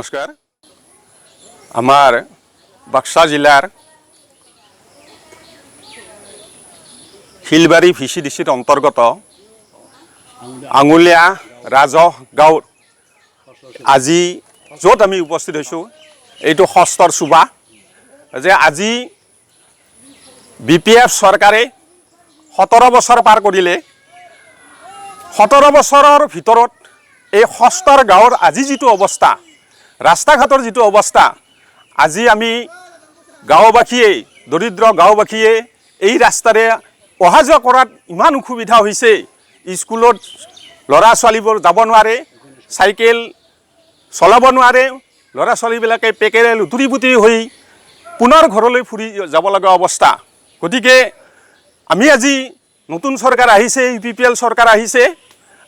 নমস্কাৰ। আমাৰ বাক্সা জিলাৰ শিলবাৰী ভিচিডিচিৰ অন্তৰ্গত আঙুলীয়া ৰাজহ গাঁৱত আজি য'ত আমি উপস্থিত হৈছোঁ এইটো ষষ্ঠৰ চুবা যে আজি BPF চৰকাৰে 17 বছৰ পাৰ কৰিলে। 17 বছৰৰ ভিতৰত এই ষষ্ঠৰ গাঁৱৰ আজি যিটো অৱস্থা, ৰাস্তা ঘাটৰ যিটো অৱস্থা, আজি আমি গাঁওবাসীয়ে দৰিদ্ৰ গাঁওবাসীয়ে এই ৰাস্তাৰে অহা যোৱা কৰাত ইমান অসুবিধা হৈছে। স্কুলত ল'ৰা ছোৱালীবোৰ যাব নোৱাৰে, চাইকেল চলাব নোৱাৰে, ল'ৰা ছোৱালীবিলাকে পেকেৰে লুতুৰি পুতুৰি হৈ পুনৰ ঘৰলৈ ফুৰি যাব লগা অৱস্থা। গতিকে আমি আজি নতুন চৰকাৰ আহিছে, UPPL চৰকাৰ আহিছে,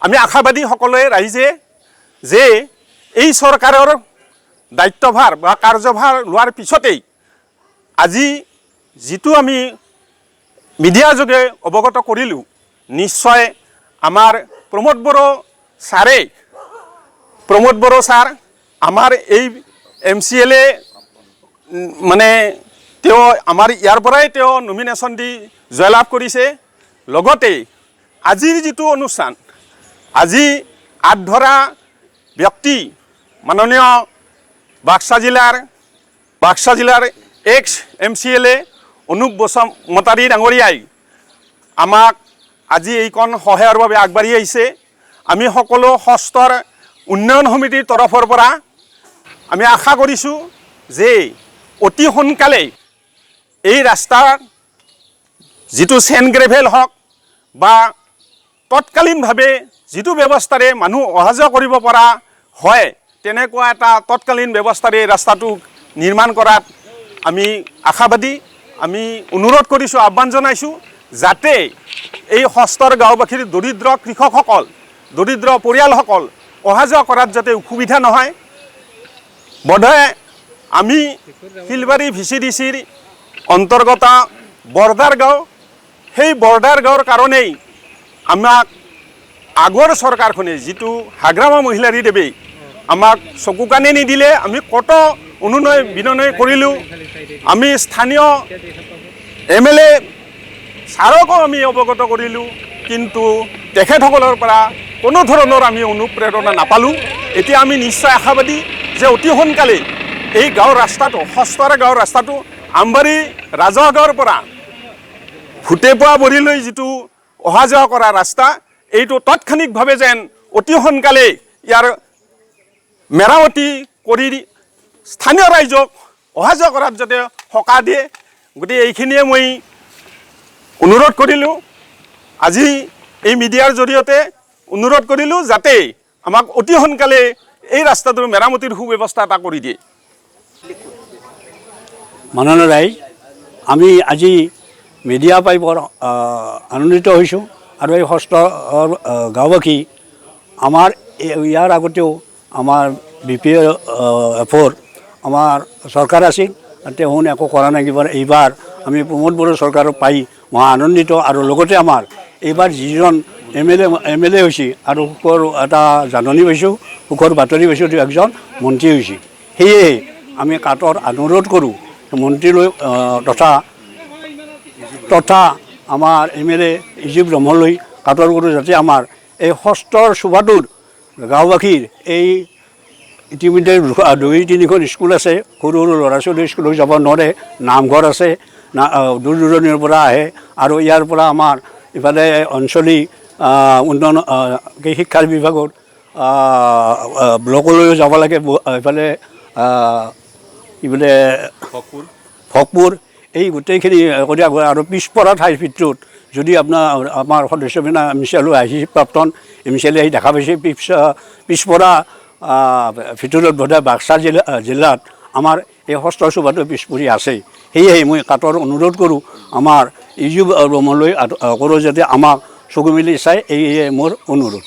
আমি আশাবাদী সকলোৱে ৰাইজে যে এই চৰকাৰৰ দায়িত্বভাৰ বা কাৰ্যভাৰ লোৱাৰ পিছতেই আজি যিটো আমি মিডিয়াৰ যোগে অৱগত কৰিলোঁ, নিশ্চয় আমাৰ প্ৰমোদ বড়ো ছাৰ আমাৰ এই MCLA মানে তেওঁ আমাৰ ইয়াৰ পৰাই তেওঁ নমিনেশ্যন দি জয়লাভ কৰিছে। লগতে আজিৰ যিটো অনুষ্ঠান, আজি আগধৰা ব্যক্তি মাননীয় বাক্সা জিলাৰ এক্স MCLA অনুপ বসুমতাৰী ডাঙৰীয়াই আমাক আজি এইখন সহায়ৰ বাবে আগবাঢ়ি আহিছে। আমি সকলো ষষ্ঠৰ উন্নয়ন সমিতিৰ তৰফৰ পৰা আমি আশা কৰিছোঁ যে অতি সোনকালে এই ৰাস্তাৰ যিটো চেন গ্ৰেভেল হওক বা তৎকালীনভাৱে যিটো ব্যৱস্থাৰে মানুহ অহা যোৱা কৰিব পৰা হয়, তেনেকুৱা এটা তৎকালীন ব্যৱস্থাৰে ৰাস্তাটো নিৰ্মাণ কৰাত আমি আশাবাদী। আমি অনুৰোধ কৰিছোঁ, আহ্বান জনাইছোঁ যাতে এই ষষ্ঠৰ গাঁওবাসীৰ দৰিদ্ৰ কৃষকসকল, দৰিদ্ৰ পৰিয়ালসকল অহা যোৱা কৰাত যাতে অসুবিধা নহয়। বোধহয় আমি শিলবাৰী VCDCৰ অন্তৰ্গত বৰ্ডাৰ গাঁও, সেই বৰ্ডাৰ গাঁৱৰ কাৰণেই আমাক আগৰ চৰকাৰখনে যিটো হাগ্ৰামা মহিলাৰীদেৱে আমাক চকু কাণে নিদিলে। আমি কত অনুনয় বিনয় কৰিলোঁ, আমি স্থানীয় MLA ছাৰকো আমি অৱগত কৰিলোঁ, কিন্তু তেখেতসকলৰ পৰা কোনো ধৰণৰ আমি অনুপ্ৰেৰণা নাপালোঁ। এতিয়া আমি নিশ্চয় আশাবাদী যে অতি সোনকালে এই গাঁৱৰ ৰাস্তাটো, ষষ্ঠৰ গাঁৱৰ ৰাস্তাটো আমবাৰী ৰাজহ গাঁৱৰ পৰা ভুটেপোৱা বৰিলৈ যিটো অহা যোৱা কৰা ৰাস্তা, এইটো তাৎক্ষণিকভাৱে যেন অতি সোনকালে ইয়াৰ মেৰামতি কৰি স্থানীয় ৰাইজক অহা যোৱা কৰাত যাতে সকাহ দিয়ে। গতিকে এইখিনিয়ে মই অনুৰোধ কৰিলোঁ, আজি এই মিডিয়াৰ জৰিয়তে অনুৰোধ কৰিলোঁ যাতে আমাক অতি সোনকালে এই ৰাস্তাটোৰ মেৰামতিৰ সুব্যৱস্থা এটা কৰি দিয়ে। মাননীয় ৰাইজ, আমি আজি মিডিয়া পাই বৰ আনন্দিত হৈছোঁ আৰু এই ষষ্ঠৰ গাঁওবাসী আমাৰ ইয়াৰ আগতেও আমাৰ BPF আমাৰ চৰকাৰ আছিল, তেওঁ একো কৰা নাই। এইবাৰ আমি প্ৰমোদ বড়ো চৰকাৰক পাই মহা আনন্দিত আৰু লগতে আমাৰ এইবাৰ যিজন MLA হৈছে আৰু সুখৰ এটা জাননী পাইছোঁ, সুখৰ বাতৰি পাইছোঁ, তেওঁ একজন মন্ত্ৰী হৈছে। সেয়ে আমি কাটৰ অনুৰোধ কৰোঁ মন্ত্ৰীলৈ তথা আমাৰ MLA ইজিপ ব্ৰহ্মলৈ কাটৰ কৰোঁ যাতে আমাৰ এই ষষ্ঠৰ চুবাটোৰ গাঁওবাসীৰ এই ইতিমধ্যে 2-3খন স্কুল আছে, সৰু সৰু ল'ৰা ছোৱালী স্কুললৈ যাব নোৱাৰে, নামঘৰ আছে, দূৰ দূৰণিৰ পৰা আহে আৰু ইয়াৰ পৰা আমাৰ ইফালে অঞ্চলিক উন্নয়ন শিক্ষাৰ বিভাগত ব্লকলৈও যাব লাগে, ইফালে ইফালে ভকপুৰ, এই গোটেইখিনি কৰি আৰু পিছপৰা ঠাইৰ ভিতৰত যদি আমাৰ সদস্যবিলাক MCLA আহি প্ৰাক্তন MCLA আহি দেখা পাইছে, পিছপৰা ভিতৰত বোধহয় বাক্সা জিলাত আমাৰ এই ষষ্ঠৰ চুবাটো পিছপৰি আছে। সেয়েহে মই কাটৰ অনুৰোধ কৰোঁ, আমাৰ ইজিপ ব্ৰহ্মলৈ কৰোঁ যাতে আমাক চকু মেলি চাই, এই মোৰ অনুৰোধ।